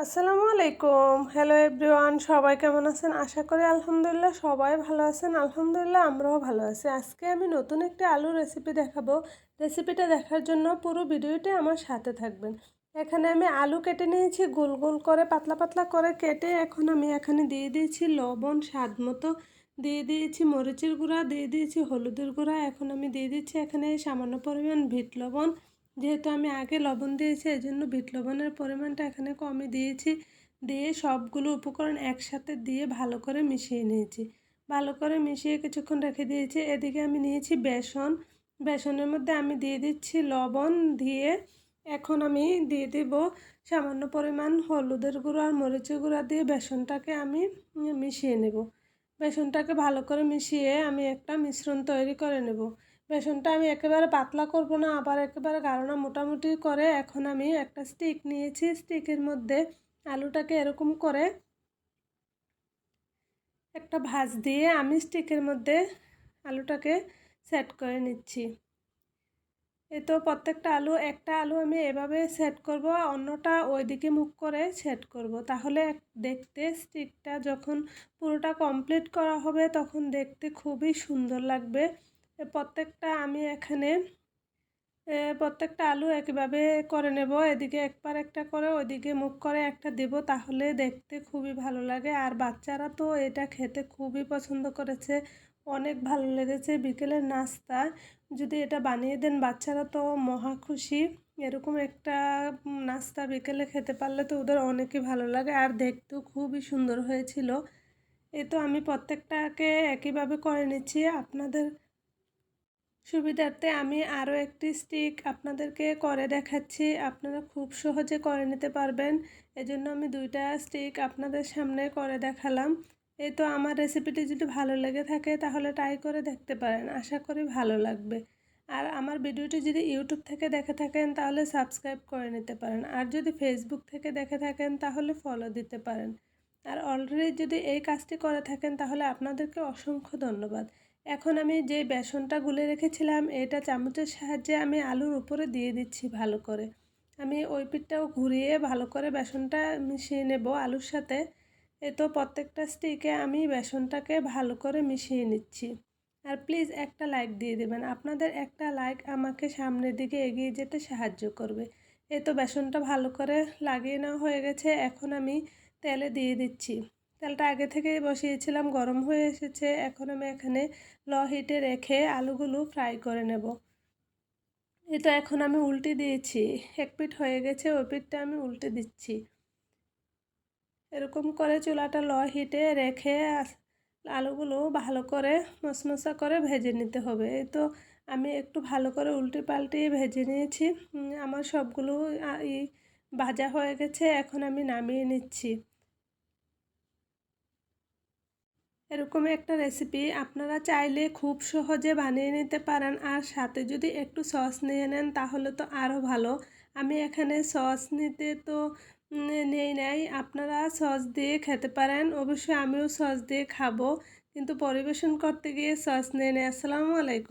আসসালামু আলাইকুম। Hello everyone, সবাই কেমন আছেন? আশা করি আলহামদুলিল্লাহ সবাই ভালো আছেন। আলহামদুলিল্লাহ আমরাও ভালো আছি। আজকে আমি নতুন একটি আলুর রেসিপি দেখাবো। রেসিপিটা দেখার জন্য পুরো ভিডিওটি আমার সাথে থাকবেন। এখানে আমি আলু কেটে নিয়েছি, গোল গোল করে পাতলা পাতলা করে কেটে এখন আমি এখানে দিয়ে দিয়েছি লবণ স্বাদ মতো, দিয়ে দিয়েছি মরিচের গুঁড়া, দিয়ে দিয়েছি হলুদের গুঁড়া। এখন আমি দিয়ে দিচ্ছি এখানে সামান্য পরিমাণ বিট লবণ। যেহেতু আমি আগে লবণ দিয়েছি এই জন্য বিট লবণের পরিমাণটা এখানে কমই দিয়েছি। দিয়ে সবগুলো উপকরণ একসাথে দিয়ে ভালো করে মিশিয়ে নিয়েছি। ভালো করে মিশিয়ে কিছুক্ষণ রেখে দিয়েছি। এদিকে আমি নিয়েছি বেসন। বেসনের মধ্যে আমি দিয়ে দিচ্ছি লবণ, দিয়ে এখন আমি দিয়ে দেব সামান্য পরিমাণ হলুদের গুঁড়ো আর মরিচের গুঁড়া, দিয়ে বেসনটাকে আমি মিশিয়ে নেব। বেসনটাকে ভালো করে মিশিয়ে আমি একটা মিশ্রণ তৈরি করে নেব। বেসনটা আমি একেবারে পাতলা করব না, আবার একেবারে গাঢ় না, মোটামুটি করে এখন আমি একটা স্টিক নিয়েছি। স্টিকের মধ্যে আলুটাকে এরকম করে একটা ভাঁজ দিয়ে আমি স্টিকের মধ্যে আলুটাকে সেট করে নিচ্ছি। এই তো প্রত্যেকটা আলু, একটা আলু আমি এভাবে সেট করব, অন্যটা ওইদিকে মুখ করে সেট করব। তাহলে দেখতে স্টিকটা যখন পুরোটা কমপ্লিট করা হবে তখন দেখতে খুবই সুন্দর লাগবে। প্রত্যেকটা আমি এখানে প্রত্যেকটা আলু একইভাবে করে নেব। এদিকে একবার একটা করে ওইদিকে মুখ করে একটা দেব, তাহলে দেখতে খুবই ভালো লাগে। আর বাচ্চারা তো এটা খেতে খুবই পছন্দ করেছে, অনেক ভালো লেগেছে। বিকেলের নাস্তা যদি এটা বানিয়ে দেন বাচ্চারা তো মহা খুশি। এরকম একটা নাস্তা বিকেলে খেতে পারলে তো ওদের অনেকই ভালো লাগে, আর দেখতেও খুবই সুন্দর হয়েছিল। এই তো আমি প্রত্যেকটাকে একইভাবে করে নিচ্ছি। আপনাদের সুবিধার্থে আমি আরও একটি স্টিক আপনাদেরকে করে দেখাচ্ছি, আপনারা খুব সহজে করে নিতে পারবেন। এজন্য আমি দুইটা স্টিক আপনাদের সামনে করে দেখালাম। এই তো আমার রেসিপিটি যদি ভালো লেগে থাকে তাহলে ট্রাই করে দেখতে পারেন, আশা করি ভালো লাগবে। আর আমার ভিডিওটি যদি ইউটিউব থেকে দেখে থাকেন তাহলে সাবস্ক্রাইব করে নিতে পারেন, আর যদি ফেসবুক থেকে দেখে থাকেন তাহলে ফলো দিতে পারেন। আর অলরেডি যদি এই কাজটি করে থাকেন তাহলে আপনাদেরকে অসংখ্য ধন্যবাদ। এখন আমি যে বেসনটা গুলে রেখেছিলাম এটা চামচের সাহায্যে আমি আলুর উপরে দিয়ে দিচ্ছি ভালো করে। আমি ওই পিঠটাও ঘুরিয়ে ভালো করে বেসনটা মিশিয়ে নেব আলুর সাথে। তো প্রত্যেকটা স্টিকে আমি বেসনটাকে ভালো করে মিশিয়ে নিচ্ছি। আর প্লিজ একটা লাইক দিয়ে দেবেন, আপনাদের একটা লাইক আমাকে সামনের দিকে এগিয়ে যেতে সাহায্য করবে। তো বেসনটা ভালো করে লাগিয়ে নেওয়া হয়ে গেছে, এখন আমি তেলে দিয়ে দিচ্ছি। তেলটা আগে থেকেই বসিয়েছিলাম, গরম হয়ে এসেছে। এখন আমি এখানে লো হিটে রেখে আলুগুলো ফ্রাই করে নেব। তো এখন আমি উল্টে দিয়েছি, এক পিঠ হয়ে গেছে, ওই পিঠটা আমি উল্টে দিচ্ছি। এরকম করে চুলাটা লো হিটে রেখে আলুগুলো ভালো করে মশমশা করে ভেজে নিতে হবে। তো আমি একটু ভালো করে উল্টে পাল্টে ভেজে নিয়েছি। আমার সবগুলো ভাজা হয়ে গেছে, এখন আমি নামিয়ে নিচ্ছি। এরকম একটা রেসিপি আপনারা চাইলে খুব সহজে বানিয়ে নিতে পারেন, আর সাথে যদি একটু সস নিয়ে নেন তাহলে তো আরও ভালো। আমি এখানে সস নিতে তো নেই নাই, আপনারা সস দিয়ে খেতে পারেন। অবশ্যই আমিও সস দিয়ে খাবো, কিন্তু পরিবেশন করতে গিয়ে সস নিয়ে নেই। আসসালামু আলাইকুম।